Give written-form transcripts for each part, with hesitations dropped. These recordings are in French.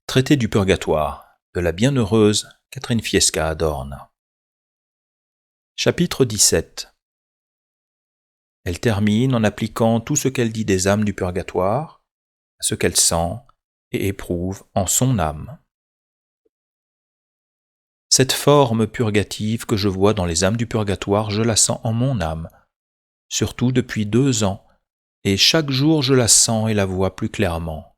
Traité du purgatoire de la bienheureuse Catherine Fiesca Adorne. Chapitre 17. Elle termine en appliquant tout ce qu'elle dit des âmes du purgatoire à ce qu'elle sent et éprouve en son âme. Cette forme purgative que je vois dans les âmes du purgatoire, je la sens en mon âme, surtout depuis 2 ans, et chaque jour je la sens et la vois plus clairement.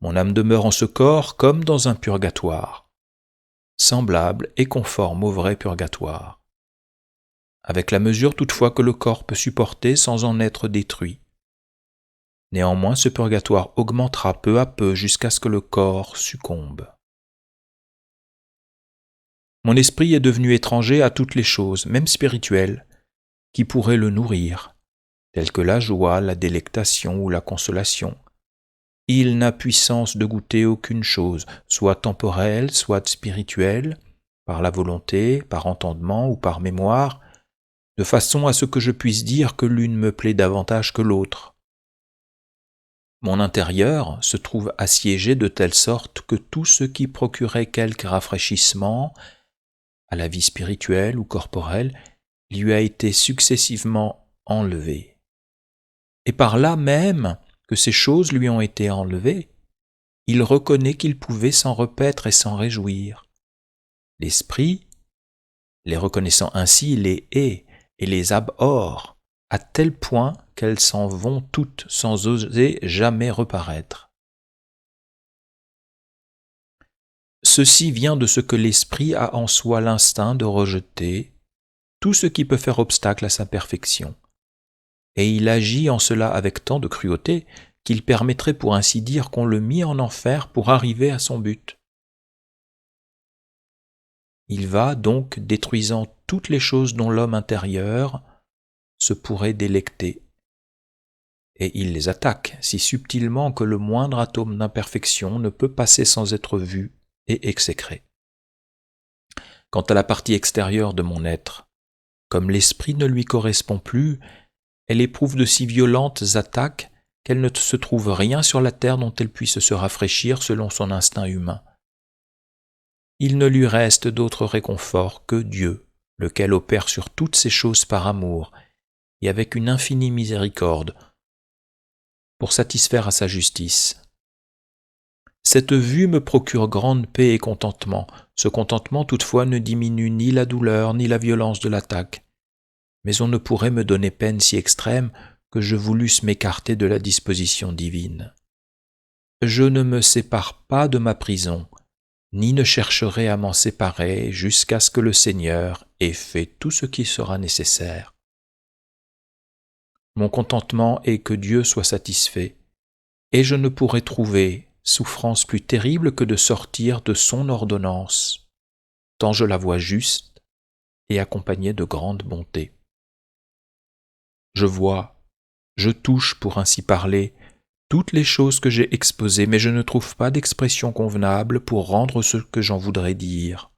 Mon âme demeure en ce corps comme dans un purgatoire, semblable et conforme au vrai purgatoire, avec la mesure toutefois que le corps peut supporter sans en être détruit. Néanmoins, ce purgatoire augmentera peu à peu jusqu'à ce que le corps succombe. Mon esprit est devenu étranger à toutes les choses, même spirituelles, qui pourraient le nourrir, telles que la joie, la délectation ou la consolation. Il n'a puissance de goûter aucune chose, soit temporelle, soit spirituelle, par la volonté, par entendement ou par mémoire, de façon à ce que je puisse dire que l'une me plaît davantage que l'autre. Mon intérieur se trouve assiégé de telle sorte que tout ce qui procurait quelque rafraîchissement à la vie spirituelle ou corporelle lui a été successivement enlevé. Et par là même que ces choses lui ont été enlevées, il reconnaît qu'il pouvait s'en repaître et s'en réjouir. L'esprit, les reconnaissant ainsi, les hait et les abhorre, à tel point qu'elles s'en vont toutes sans oser jamais reparaître. Ceci vient de ce que l'esprit a en soi l'instinct de rejeter tout ce qui peut faire obstacle à sa perfection, et il agit en cela avec tant de cruauté qu'il permettrait pour ainsi dire qu'on le mît en enfer pour arriver à son but. Il va donc détruisant toutes les choses dont l'homme intérieur se pourrait délecter, et il les attaque si subtilement que le moindre atome d'imperfection ne peut passer sans être vu et exécré. Quant à la partie extérieure de mon être, comme l'esprit ne lui correspond plus, elle éprouve de si violentes attaques qu'elle ne se trouve rien sur la terre dont elle puisse se rafraîchir selon son instinct humain. Il ne lui reste d'autre réconfort que Dieu, lequel opère sur toutes ces choses par amour et avec une infinie miséricorde, pour satisfaire à sa justice. Cette vue me procure grande paix et contentement. Ce contentement toutefois ne diminue ni la douleur ni la violence de l'attaque, mais on ne pourrait me donner peine si extrême que je voulusse m'écarter de la disposition divine. Je ne me sépare pas de ma prison, ni ne chercherai à m'en séparer jusqu'à ce que le Seigneur ait fait tout ce qui sera nécessaire. Mon contentement est que Dieu soit satisfait, et je ne pourrai trouver souffrance plus terrible que de sortir de son ordonnance, tant je la vois juste et accompagnée de grande bonté. Je vois, je touche, pour ainsi parler, toutes les choses que j'ai exposées, mais je ne trouve pas d'expression convenable pour rendre ce que j'en voudrais dire.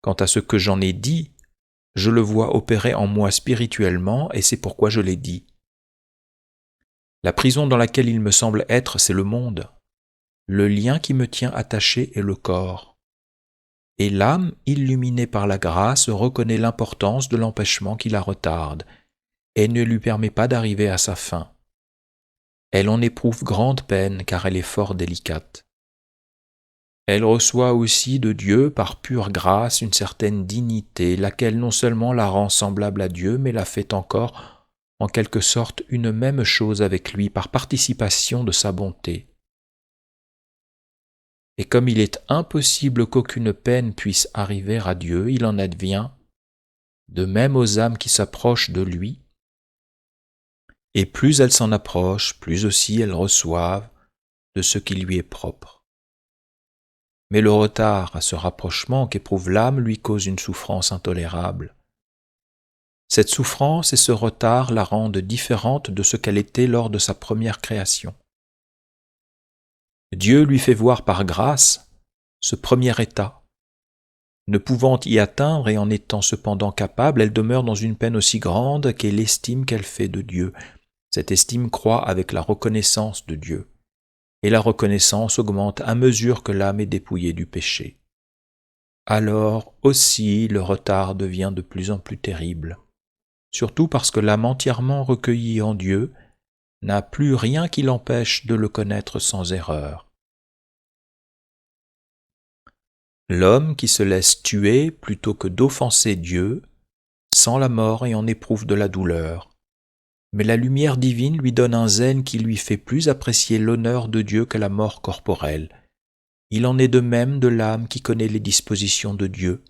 Quant à ce que j'en ai dit, je le vois opérer en moi spirituellement, et c'est pourquoi je l'ai dit. La prison dans laquelle il me semble être, c'est le monde. Le lien qui me tient attaché est le corps. Et l'âme, illuminée par la grâce, reconnaît l'importance de l'empêchement qui la retarde, et ne lui permet pas d'arriver à sa fin. Elle en éprouve grande peine, car elle est fort délicate. Elle reçoit aussi de Dieu, par pure grâce, une certaine dignité, laquelle non seulement la rend semblable à Dieu, mais la fait encore, en quelque sorte, une même chose avec lui, par participation de sa bonté. Et comme il est impossible qu'aucune peine puisse arriver à Dieu, il en advient, de même aux âmes qui s'approchent de lui, et plus elles s'en approchent, plus aussi elles reçoivent de ce qui lui est propre. Mais le retard à ce rapprochement qu'éprouve l'âme lui cause une souffrance intolérable. Cette souffrance et ce retard la rendent différente de ce qu'elle était lors de sa première création. Dieu lui fait voir par grâce ce premier état. Ne pouvant y atteindre et en étant cependant capable, elle demeure dans une peine aussi grande qu'est l'estime qu'elle fait de Dieu. Cette estime croît avec la reconnaissance de Dieu. et la reconnaissance augmente à mesure que l'âme est dépouillée du péché. Alors aussi le retard devient de plus en plus terrible, surtout parce que l'âme entièrement recueillie en Dieu n'a plus rien qui l'empêche de le connaître sans erreur. L'homme qui se laisse tuer plutôt que d'offenser Dieu sent la mort et en éprouve de la douleur. Mais la lumière divine lui donne un zèle qui lui fait plus apprécier l'honneur de Dieu que la mort corporelle. Il en est de même de l'âme qui connaît les dispositions de Dieu.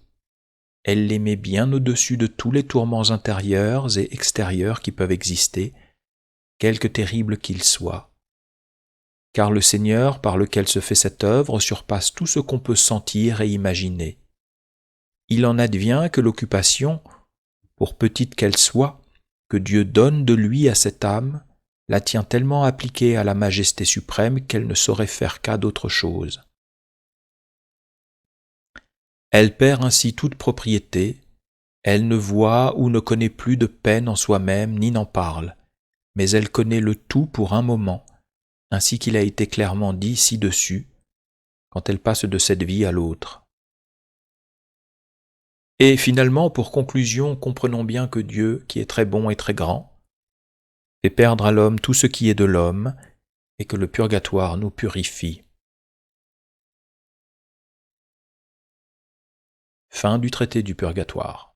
Elle les met bien au-dessus de tous les tourments intérieurs et extérieurs qui peuvent exister, quelque terribles qu'ils soient. Car le Seigneur par lequel se fait cette œuvre surpasse tout ce qu'on peut sentir et imaginer. Il en advient que l'occupation, pour petite qu'elle soit, que Dieu donne de lui à cette âme, la tient tellement appliquée à la majesté suprême qu'elle ne saurait faire cas d'autre chose. Elle perd ainsi toute propriété, elle ne voit ou ne connaît plus de peine en soi-même ni n'en parle, mais elle connaît le tout pour un moment, ainsi qu'il a été clairement dit ci-dessus, quand elle passe de cette vie à l'autre. Et finalement, pour conclusion, comprenons bien que Dieu, qui est très bon et très grand, fait perdre à l'homme tout ce qui est de l'homme, et que le purgatoire nous purifie. Fin du traité du purgatoire.